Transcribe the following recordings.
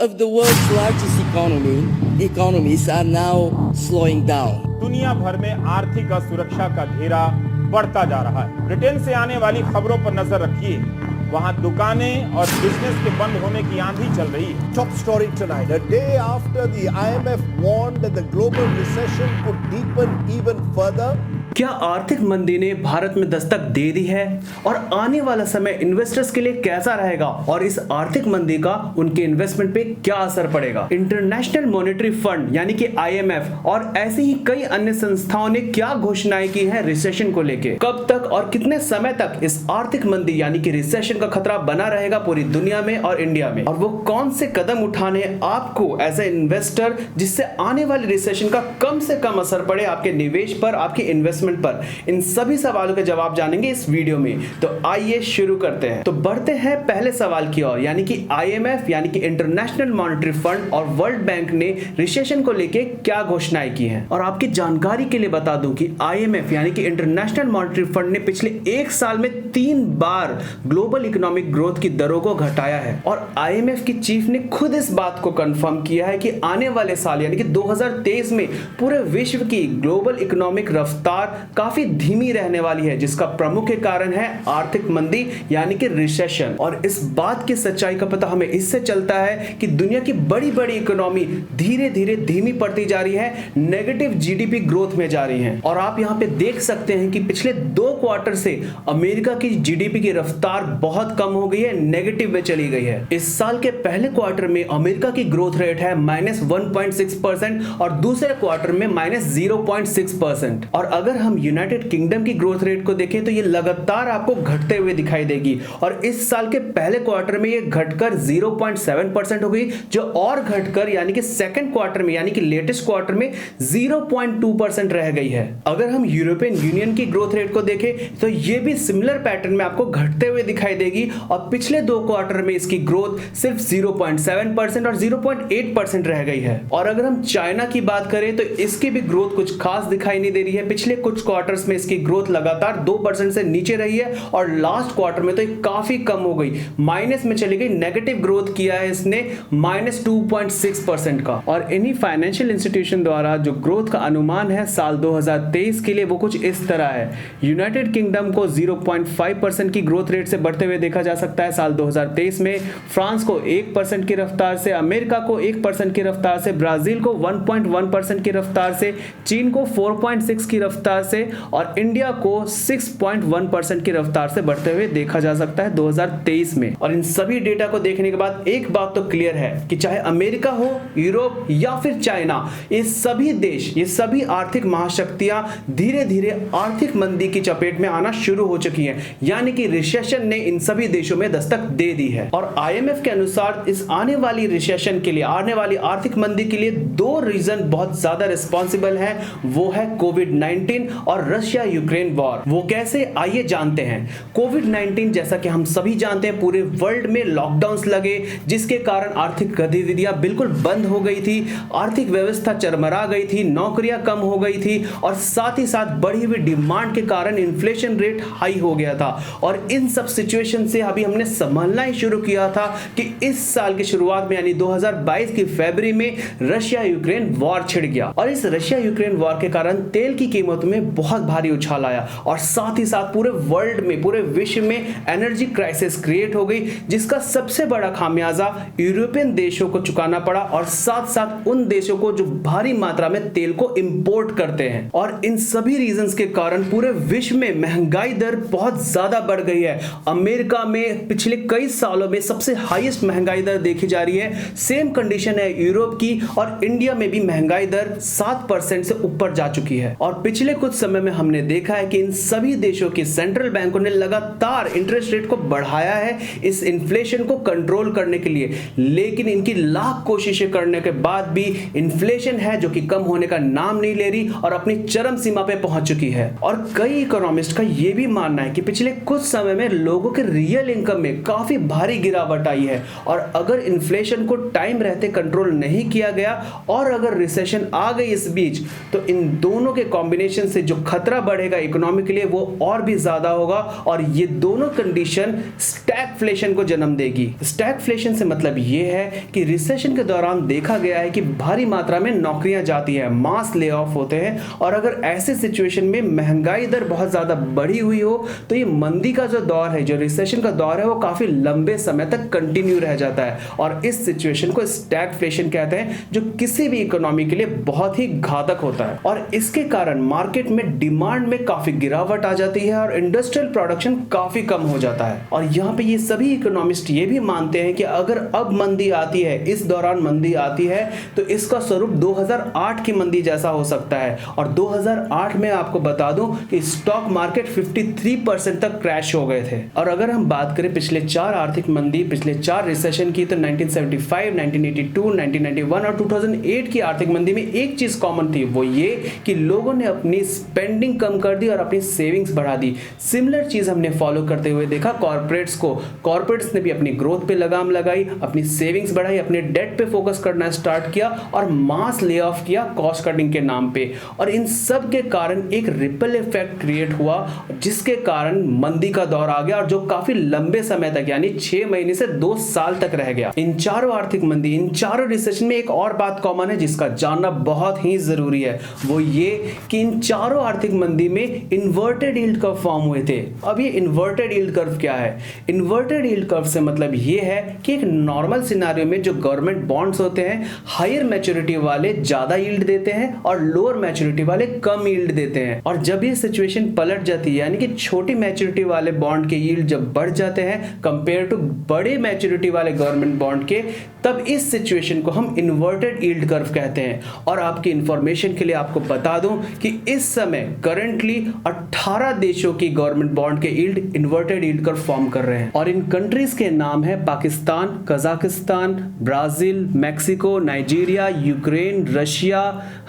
of the world's largest economies are now slowing down. दुनिया भर में आर्थिक असुरक्षा का घेरा बढ़ता जा रहा है। ब्रिटेन से आने वाली खबरों पर नजर रखिए, वहां दुकानें और बिजनेस के बंद होने की आंधी चल रही है। Top story tonight, a day after the IMF warned that the global recession could deepen even further. क्या आर्थिक मंदी ने भारत में दस्तक दे दी है और आने वाला समय इन्वेस्टर्स के लिए कैसा रहेगा और इस आर्थिक मंदी का उनके इन्वेस्टमेंट पे क्या असर पड़ेगा? इंटरनेशनल मॉनेटरी फंड यानी कि IMF और ऐसी ही कई अन्य संस्थाओं ने क्या घोषणाएं की हैं रिसेशन को लेके? कब तक और कितने समय तक इस आर्थिक मंदी यानी कि रिसेशन का खतरा बना रहेगा पूरी दुनिया में और इंडिया में? और वो कौन से कदम उठाने आपको एज ए इन्वेस्टर जिससे आने वाली रिसेशन का कम से कम असर पड़े आपके निवेश पर, आपके इन्वेस्टमेंट पर? इन सभी सवालों के जवाब जानेंगे इस वीडियो में। तो आइए शुरू करते हैं। तो बढ़ते हैं पहले सवाल की ओर, यानी कि IMF यानी कि इंटरनेशनल मॉनेटरी फंड और वर्ल्ड बैंक ने रिसेशन को लेके क्या घोषणाएं की हैं। और आपकी जानकारी के लिए बता दूं कि IMF यानी कि इंटरनेशनल मॉनेटरी फंड ने पिछले एक साल में 3 बार ग्लोबल इकोनॉमिक ग्रोथ की दरों को घटाया है। और IMF की चीफ ने खुद इस बात को कंफर्म किया है कि आने वाले साल यानी कि 2023 में पूरे विश्व की ग्लोबल इकोनॉमिक रफ्तार काफी धीमी रहने वाली है, जिसका प्रमुख कारण है आर्थिक मंदी यानी कि रिसेशन। और इस बात की सच्चाई का पता हमें इससे चलता है कि दुनिया की बड़ी बड़ी इकोनॉमी धीरे धीरे धीमी पड़ती जा रही है, नेगेटिव GDP ग्रोथ में जा रही है। और आप यहां पे देख सकते हैं कि पिछले 2 क्वार्टर से अमेरिका की GDP की रफ्तार बहुत कम हो गई है, नेगेटिव में चली गई है। इस साल के पहले क्वार्टर में अमेरिका की ग्रोथ रेट है -1.6% और दूसरे क्वार्टर में -0.6%। और अगर हम यूनाइटेड किंगडम की ग्रोथ रेट को देखें तो ये लगातार आपको घटते हुए दिखाई देगी और इस साल के पहले क्वार्टर में ये घटकर 0.7% हो गई, जो और घटकर यानी कि सेकंड क्वार्टर में यानी कि लेटेस्ट क्वार्टर में 0.2% रह गई है। अगर हम यूरोपियन यूनियन की ग्रोथ रेट को देखें तो ये भी सिमिलर पैटर्न में आपको घटते हुए दिखाई देगी और पिछले 2 क्वार्टर में इसकी ग्रोथ सिर्फ 0.7% और 0.8% रह गई है। और अगर हम चाइना की बात करें तो इसकी भी ग्रोथ कुछ खास दिखाई नहीं दे रही है। पिछले कुछ क्वार्टर्स में इसकी ग्रोथ लगातार 2% से नीचे रही है और लास्ट क्वार्टर में तो काफी कम हो गई, माइनस में चली गई, नेगेटिव ग्रोथ किया है इसने -2.6% का। और इन्हीं फाइनेंशियल इंस्टीट्यूशन द्वारा जो ग्रोथ का अनुमान है साल 2023 के लिए वो कुछ इस तरह है। यूनाइटेड किंगडम को 0.5% की ग्रोथ रेट से बढ़ते हुए देखा जा सकता है साल 2023 में, फ्रांस को 1% की रफ्तार से, अमेरिका को 1% की रफ्तार से, ब्राजील को 1.1% की रफ्तार से, चीन को 4.6 की रफ्तार से और इंडिया को 6.1% की रफ्तार से बढ़ते हुए देखा जा सकता है 2023 में। और इन सभी डेटा को देखने के बाद एक बात तो क्लियर है कि चाहे अमेरिका हो, यूरोप या फिर चाइना, ये सभी देश, ये सभी आर्थिक महाशक्तियां धीरे धीरे आर्थिक मंदी की चपेट में आना शुरू हो चुकी हैं, यानी कि रिसेशन ने इन सभी देशों में दस्तक दे दी है। और IMF के अनुसार इस आने वाली रिसेशन के लिए, आने वाली आर्थिक मंदी के लिए 2 रीजन बहुत ज्यादा रिस्पॉन्सिबल है, वो है कोविड-19 और रशिया यूक्रेन वॉर। वो कैसे, आइए जानते हैं। कोविड-19 जैसा कि हम सभी जानते हैं पूरे वर्ल्ड में लॉकडाउन्स लगे, जिसके कारण आर्थिक गतिविधियां बिल्कुल बंद हो गई थी, आर्थिक व्यवस्था चरमरा गई थी, नौकरियां कम हो गई थी और साथ ही साथ बढ़ी हुई डिमांड के कारण इन्फ्लेशन रेट हाई हो गया था। और इन सब सिचुएशन से अभी हमने संभलना ही शुरू किया था कि इस साल की शुरुआत में यानी 2022 की फरवरी में रशिया यूक्रेन वॉर छिड़ गया और इस रशिया यूक्रेन वॉर के कारण तेल की कीमत में बहुत भारी उछाल आया और साथ ही साथ पूरे वर्ल्ड में, पूरे विश्व में एनर्जी क्राइसिस क्रिएट हो गई, जिसका सबसे बड़ा खामियाजा यूरोपियन देशों को चुकाना पड़ा और साथ साथ उन देशों को जो भारी मात्रा में तेल को इंपोर्ट करते हैं। और इन सभी रीजंस के कारण पूरे विश्व में महंगाई दर बहुत ज्यादा बढ़ गई है। अमेरिका में पिछले कई सालों में सबसे हाईएस्ट महंगाई दर देखी जा रही है, सेम कंडीशन है यूरोप की और इंडिया में भी महंगाई दर 7% से ऊपर जा चुकी है। और पिछले कुछ समय में हमने देखा है कि इन सभी देशों की सेंट्रल बैंकों ने लगातार इंटरेस्ट रेट को बढ़ाया है इस इन्फ्लेशन को कंट्रोल करने के लिए, लेकिन इनकी लाख कोशिशें करने के बाद भी इन्फ्लेशन है जो कि कम होने का नाम नहीं ले रही और अपनी चरम सीमा पे पहुंच चुकी है। और कई इकोनॉमिस्ट का यह भी मानना है कि पिछले कुछ समय में लोगों के रियल इनकम में काफी भारी गिरावट आई है और अगर इन्फ्लेशन को टाइम रहते कंट्रोल नहीं किया गया और अगर रिसेशन आ गई इस बीच, तो इन दोनों के कॉम्बिनेशन से से जो खतरा बढ़ेगा इकोनॉमी के लिए वो और भी ज्यादा होगा और ये दोनों कंडीशन स्टैगफ्लेशन को जन्म देगी। स्टैगफ्लेशन से मतलब ये है कि रिसेशन के दौरान देखा गया है कि भारी मात्रा में नौकरियां जाती है, मास ले ऑफ होते हैं और अगर ऐसे सिचुएशन में महंगाई दर बहुत ज्यादा बढ़ी हुई हो तो ये मंदी का जो दौर है, जो रिसेशन का दौर है, वो काफी लंबे समय तक कंटिन्यू रह जाता है और इस सिचुएशन को स्टैगफ्लेशन कहते हैं, जो किसी भी इकोनॉमी के लिए बहुत ही घातक होता है और इसके कारण मार्केट में डिमांड में काफी गिरावट आ जाती है और इंडस्ट्रियल प्रोडक्शन काफी कम हो जाता है। और यहाँ पे ये सभी इकोनॉमिस्ट ये भी मानते हैं कि अगर अब मंदी आती है, इस दौरान मंदी आती है, तो इसका स्वरूप 2008 की मंदी जैसा हो सकता है और 2008 में आपको बता दूं कि स्टॉक मार्केट 53% तक क्रैश हो गए थे। और अगर हम बात करें पिछले 4 आर्थिक मंदी, पिछले 4 रिसेशन की, तो 1975, 1982, 1991 और 2008 की आर्थिक मंदी में एक चीज कॉमन थी, वो ये कि लोगों ने अपनी स्पेंडिंग कम कर दी और अपनी सेविंग्स बढ़ा दी। सिमिलर चीज हमने फॉलो करते हुए देखा कॉर्पोरेट्स को। कॉर्पोरेट्स ने भी अपनी ग्रोथ पे लगाम लगाई, अपनी सेविंग्स बढ़ाई, अपने डेट पे फोकस करना स्टार्ट किया और मास ले ऑफ किया कॉस्ट कटिंग के नाम पे। और इन सब के कारण एक रिपल इफेक्ट क्रिएट हुआ जिसके कारण मंदी का दौर आ गया और जो काफी लंबे समय तक यानी 6 महीने से 2 साल तक रह गया। इन चारों आर्थिक मंदी, इन चारों रिसेशन में एक और बात कॉमन है जिसका जानना बहुत ही जरूरी है, वो ये कि इन चारों आर्थिक मंदी में इन्वर्टेड यील्ड कर्व फॉर्म हुए थे। अब ये इन्वर्टेड यील्ड कर्व क्या है? इन्वर्टेड यील्ड कर्व से मतलब ये है कि एक नॉर्मल सिनेरियो में जो गवर्नमेंट बॉन्ड्स होते हैं, हायर मैच्योरिटी वाले ज्यादा यील्ड देते हैं और लोअर मैच्योरिटी वाले कम यील्ड देते हैं। और जब ये सिचुएशन पलट जाती है यानी कि छोटी मैच्योरिटी वाले बॉन्ड के यील्ड जब बढ़ जाते हैं कंपेयर टू बड़े मैच्योरिटी वाले गवर्नमेंट बॉन्ड के, तब इस सिचुएशन को हम इन्वर्टेड यील्ड कर्व कहते हैं। और आपकी इंफॉर्मेशन के लिए आपको बता दूं कि इस समय करंटली 18 देशों की गवर्नमेंट बॉन्ड के yield inverted yield curve form कर रहे हैं और इन कंट्रीज के नाम है Pakistan, Kazakhstan, Brazil, Mexico, Nigeria, Ukraine, Russia,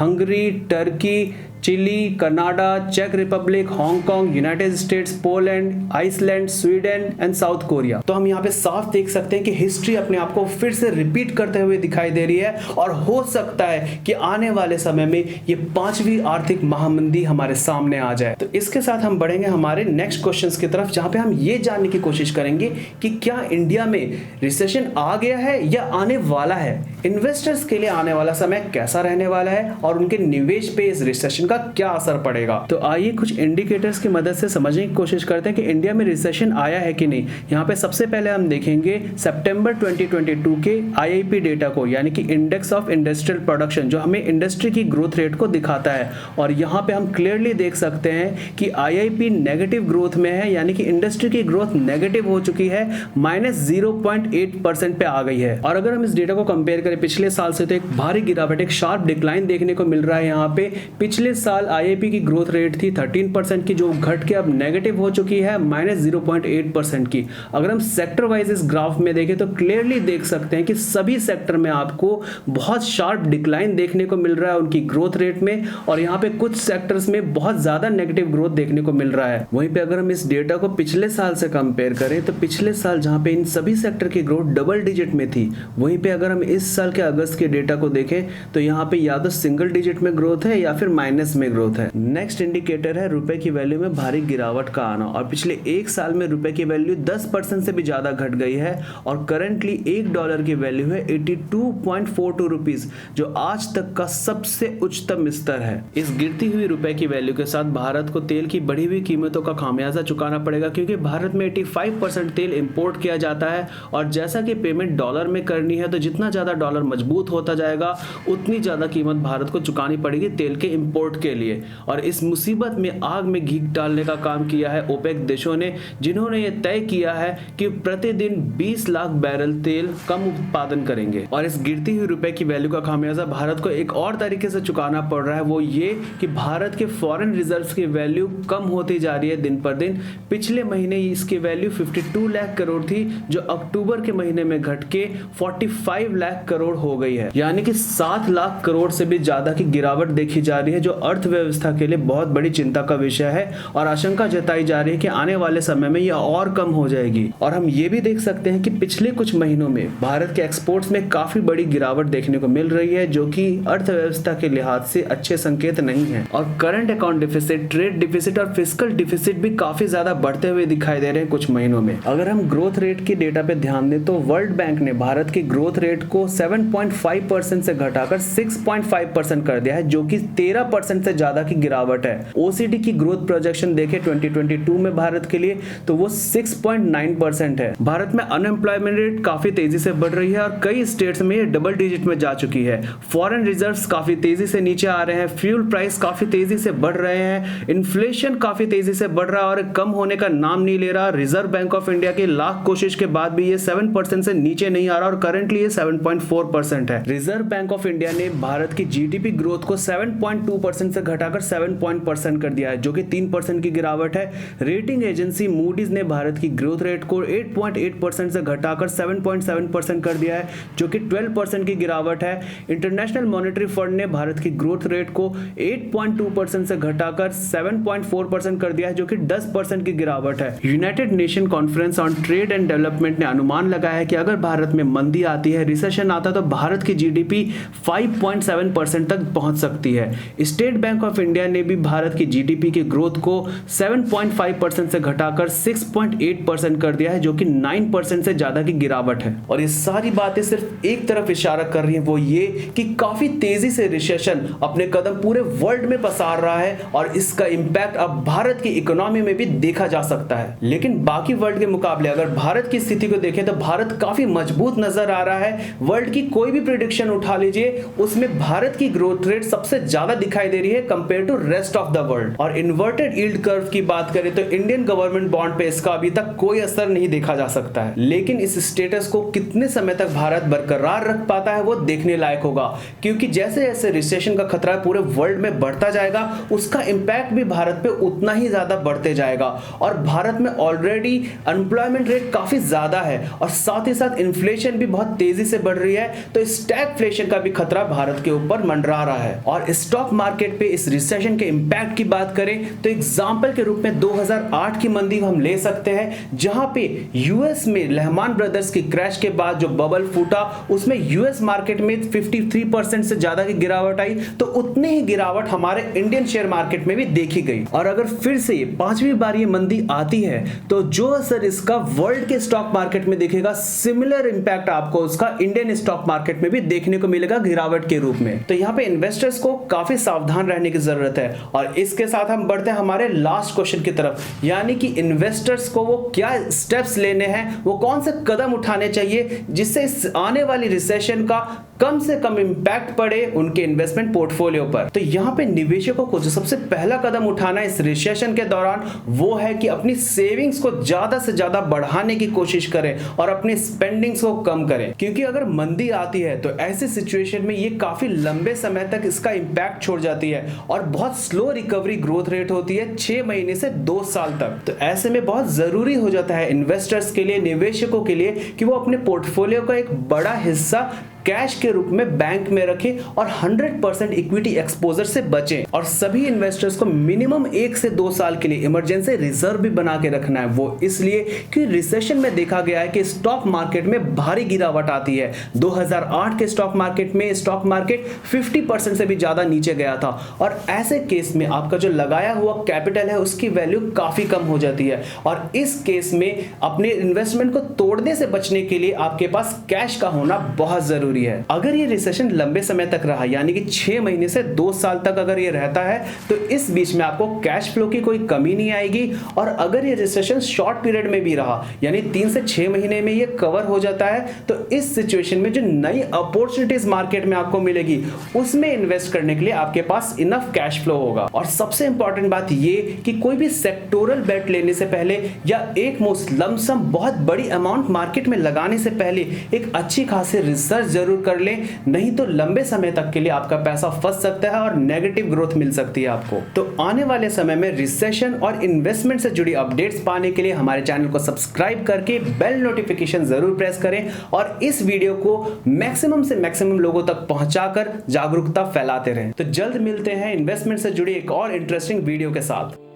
Hungary, Turkey, Chile, Canada, चेक Republic, Hong Kong, United States, Poland, Iceland, Sweden and South Korea. तो हम यहाँ पे साफ देख सकते हैं कि हिस्ट्री अपने आप को फिर से रिपीट करते हुए दिखाई दे रही है और हो सकता है कि आने वाले समय में ये 5वीं आर्थिक महामंदी हमारे सामने आ जाए। तो इसके साथ हम बढ़ेंगे हमारे नेक्स्ट क्वेश्चंस की तरफ, जहां पे हम ये जानने की कोशिश करेंगे कि क्या इंडिया में रिसेशन आ गया है या आने वाला है, इन्वेस्टर्स के लिए आने वाला समय कैसा रहने वाला है और उनके निवेश पे इस रिसेशन का क्या असर पड़ेगा। तो आइए कुछ इंडिकेटर्स की मदद से समझने की कोशिश करते हैं कि इंडिया में रिसेशन आया है कि नहीं। यहाँ पे सबसे पहले हम देखेंगे सितंबर 2022 के IIP डेटा को, यानी कि इंडेक्स ऑफ इंडस्ट्रियल प्रोडक्शन, जो हमें इंडस्ट्री की ग्रोथ रेट को दिखाता है। और यहाँ पे हम क्लियरली देख सकते हैं कि IIP नेगेटिव ग्रोथ में है, यानी कि इंडस्ट्री की ग्रोथ नेगेटिव हो चुकी है, -0.8% पे आ गई है। और अगर हम इस डेटा को कंपेयर करें पिछले साल से, तो एक भारी गिरावट, एक शार्प डिक्लाइन देखने को मिल रहा है। यहाँ पे पिछले साल IIP की ग्रोथ रेट थी 13% की, जो घट के अब नेगेटिव हो चुकी है -0.8% की। अगर हम सेक्टर वाइज इस ग्राफ में देखें तो क्लियरली देख सकते हैं कि सभी सेक्टर में आपको बहुत शार्प डिक्लाइन देखने को मिल रहा है उनकी ग्रोथ रेट में, और यहाँ पे कुछ सेक्टर्स में बहुत ज्यादा नेगेटिव ग्रोथ देखने को मिल रहा है। वहीं पे अगर हम इस डेटा को पिछले साल से कंपेयर करें तो पिछले साल जहाँ पे इन सभी सेक्टर की ग्रोथ डबल डिजिट में थी, वहीं पे अगर हम इस साल के अगस्त के डेटा को देखें तो यहाँ पे या तो सिंगल डिजिट में ग्रोथ है या फिर माइनस में ग्रोथ है। नेक्स्ट इंडिकेटर है रुपए की वैल्यू में भारी गिरावट का आना, और पिछले एक साल में रुपए की वैल्यू 10% से भी ज्यादा घट गई है और करंटली $1 की वैल्यू है 82.42 रुपीज, जो आज तक का सबसे उच्चतम स्तर है। इस गिरती हुई रुपए की वैल्यू के साथ भारत को तेल की बढ़ी हुई कीमतों का खामियाजा चुकाना पड़ेगा, क्योंकि भारत में 85% तेल इंपोर्ट किया जाता है और जैसा कि पेमेंट डॉलर में करनी है, तो जितना ज्यादा डॉलर मजबूत होता जाएगा उतनी ज्यादा कीमत भारत को चुकानी पड़ेगी तेल के इंपोर्ट के लिए। और इस मुसीबत में आग में घी डालने का काम किया है ओपेक देशों ने, जिन्होंने ये तय किया है कि प्रतिदिन 20 लाख बैरल तेल कम उत्पादन करेंगे। और इस गिरती हुई रुपए की वैल्यू का खामियाजा भारत को एक और तरीके से चुकाना पड़ रहा है, वो ये कि भारत के फॉरेन रिजर्व्स की वैल्यू कम होती जा रही है दिन पर दिन। पिछले महीने इसकी वैल्यू 52 लाख करोड़ थी, जो अक्टूबर के महीने में घट के 45 लाख करोड़ हो गई है, यानी कि 7 लाख करोड़ से भी ज्यादा की गिरावट देखी जा रही है, जो अर्थव्यवस्था के लिए बहुत बड़ी चिंता का विषय है और आशंका जताई जा रही है कि आने वाले समय में यह और कम हो जाएगी। और हम ये भी देख सकते हैं कि पिछले कुछ महीनों में भारत के एक्सपोर्ट्स में काफी बड़ी गिरावट देखने को मिल रही है, जो कि अर्थव्यवस्था के लिहाज से अच्छे संकेत नहीं है। और current account deficit, trade deficit और फिस्कल डिफिसिट भी काफी ज्यादा बढ़ते हुए दिखाई दे रहे हैं कुछ महीनों में। अगर हम ग्रोथ रेट की डेटा पे ध्यान दें तो वर्ल्ड बैंक ने भारत की ग्रोथ रेट को 7.5% से घटाकर 6.5% कर दिया है, जो कि 13% से ज्यादा की गिरावट है। ओसीडी की ग्रोथ प्रोजेक्शन देखें 2022 में भारत के लिए तो वो 6.9% है। भारत में अनएम्प्लॉयमेंट रेट काफी तेजी से बढ़ रही है और कई स्टेट्स में ये डबल डिजिट में जा चुकी है। फॉरेन रिजर्व्स काफी तेजी से नीचे आ रहे हैं, फ्यूल प्राइस काफी तेजी से बढ़ रहे हैं, इन्फ्लेशन काफी तेजी से बढ़ रहा है और कम होने का नाम नहीं ले रहा। रिजर्व बैंक ऑफ इंडिया की लाख कोशिश के बाद भी ये 7% से नीचे नहीं आ रहा और करंटली ये 7.4% है। रिजर्व बैंक ऑफ इंडिया ने भारत की जीडीपी ग्रोथ को 7.2% से घटाकर 7% कर दिया है, जो कि 3% की गिरावट है। रेटिंग एजेंसी मूडीज ने भारत की ग्रोथ रेट को 8.8% से घटाकर 7.7% कर दिया है, जो कि 12% की गिरावट है। इंटरनेशनल मॉनेटरी फंड ने भारत की ग्रोथ रेट को 8.2% से घटाकर 7.4% कर दिया है, जो कि 10% की गिरावट है। United nation conference on trade and development ने अनुमान लगाया है कि अगर भारत में मंदी आती है, रिसेशन आता है, तो भारत की जीडीपी 5.7% तक पहुंच सकती है। स्टेट बैंक ऑफ इंडिया ने भी भारत की जीडीपी की ग्रोथ को 7.5% से घटाकर 6.8% कर दिया है, जो कि 9% से ज्यादा की गिरावट है। और ये सारी बातें सिर्फ एक तरफ इशारा कर रही हैं, वो ये कि काफी तेजी से रिसेशन अपने कदम पूरे वर्ल्ड में पसार रहा है और इसका इंपैक्ट अब भारत की इकोनॉमी में भी देखा जा सकता है। लेकिन बाकी वर्ल्ड के मुकाबले अगर भारत की स्थिति को देखें तो भारत काफी मजबूत नजर आ रहा है। वर्ल्ड की कोई भी प्रेडिक्शन उठा लीजिए, उसमें भारत की ग्रोथ रेट सबसे ज्यादा दिखाई दे रही है compare to rest of the world. और इन्वर्टेड यील्ड कर्व की बात करें तो इंडियन गवर्नमेंट बॉन्ड पे इसका अभी तक कोई असर नहीं देखा जा सकता है। लेकिन इस स्टेटस को कितने समय तक भारत बरकरार रख पाता है वो देखने लायक होगा, क्योंकि जैसे जैसे रिसेशन का खतरा पूरे वर्ल्ड में बढ़ता जाएगा, उसका इंपैक्ट भी भारत पे उतना ही ज्यादा बढ़ते जाएगा। और भारत में ऑलरेडी अनएम्प्लॉयमेंट रेट काफी ज्यादा है और साथ ही साथ इन्फ्लेशन भी बहुत तेजी से बढ़ रही है, तो स्टैगफ्लेशन का भी खतरा भारत के ऊपर मंडरा रहा है। और स्टॉक मार्केट पे इस रिसेशन के इंपैक्ट की बात करें तो एग्जांपल के रूप में 2008 की मंदी हम ले सकते हैं, जहां पे यूएस में लहमान ब्रदर्स की क्रैश के बाद जो बबल फूटा, उसमें यूएस मार्केट में 53% से ज्यादा की गिरावट आई, तो उतनी ही गिरावट हमारे इंडियन शेयर मार्केट में भी देखी गई। और अगर फिर से पांचवी बार ये मंदी आती है तो जो असर इसका वर्ल्ड के स्टॉक मार्केट में दिखेगा, सिमिलर इंपैक्ट आपको उसका इंडियन स्टॉक मार्केट में भी देखने को मिलेगा गिरावट के रूप में। तो यहाँ पे इन्वेस्टर्स को काफी सावधान रहने की जरूरत है। और इसके साथ हम बढ़ते हैं हमारे लास्ट क्वेश्चन की तरफ, यानी कि इन्वेस्टर्स को वो क्या स्टेप्स लेने हैं, वो कौन से कदम उठाने चाहिए जिससे इस आने वाली रिसेशन का कम से कम इंपैक्ट पड़े उनके इन्वेस्टमेंट पोर्टफोलियो पर। तो यहाँ पे निवेशकों को जो सबसे पहला कदम उठाना है इस रिसेशन के दौरान, वो है कि अपनी सेविंग्स को ज्यादा से ज्यादा बढ़ाने की कोशिश करें और अपनी स्पेंडिंग्स को कम करें, क्योंकि अगर मंदी आती है तो ऐसी सिचुएशन में ये काफी लंबे समय तक इसका इंपैक्ट छोड़ जाती है और बहुत स्लो रिकवरी ग्रोथ रेट होती है 6 महीने से 2 साल तक। तो ऐसे में बहुत जरूरी हो जाता है इन्वेस्टर्स के लिए, निवेशकों के लिए, कि वो अपने पोर्टफोलियो का एक बड़ा हिस्सा कैश के रूप में बैंक में रखें और 100% इक्विटी एक्सपोजर से बचें। और सभी इन्वेस्टर्स को मिनिमम 1 से 2 साल के लिए इमरजेंसी रिजर्व भी बना के रखना है। वो इसलिए कि रिसेशन में देखा गया है कि स्टॉक मार्केट में भारी गिरावट आती है। 2008 के स्टॉक मार्केट में स्टॉक मार्केट 50% से भी ज्यादा नीचे गया था और ऐसे केस में आपका जो लगाया हुआ कैपिटल है उसकी वैल्यू काफी कम हो जाती है। और इस केस में अपने इन्वेस्टमेंट को तोड़ने से बचने के लिए आपके पास कैश का होना बहुत जरूरी है। अगर ये रिसेशन लंबे समय तक रहा, यानी कि 6 महीने से 2 साल तक अगर ये रहता है, तो इस बीच में आपको कैश फ्लो की कोई कमी नहीं आएगी। और अगर ये रिसेशन शॉर्ट पीरियड में भी रहा, यानी 3 से 6 महीने में ये कवर हो जाता है, तो इस सिचुएशन में जो नई अपॉर्चुनिटीज मार्केट में आपको मिलेगी उसमें इन्वेस्ट करने के लिए आपके पास इनफ कैश फ्लो होगा। और सबसे इंपॉर्टेंट बात ये कि कोई भी सेक्टोरल बेट लेने से पहले या एक मोस्ट लमसम बहुत बड़ी अमाउंट मार्केट में लगाने से पहले एक अच्छी खासी रिसर्च जरूर कर लें, नहीं तो लंबे समय तक के लिए आपका पैसा फंस सकता है और नेगेटिव ग्रोथ मिल सकती है आपको। तो आने वाले समय में रिसेशन और इन्वेस्टमेंट से जुड़ी अपडेट्स पाने के लिए हमारे चैनल को सब्सक्राइब करके बेल नोटिफिकेशन जरूर प्रेस करें और इस वीडियो को मैक्सिमम से मैक्सिमम लोगों तक पहुंचाकर जागरूकता फैलाते रहें। तो जल्द मिलते मिलते हैं इन्वेस्टमेंट से जुड़ी एक और इंटरेस्टिंग वीडियो के साथ।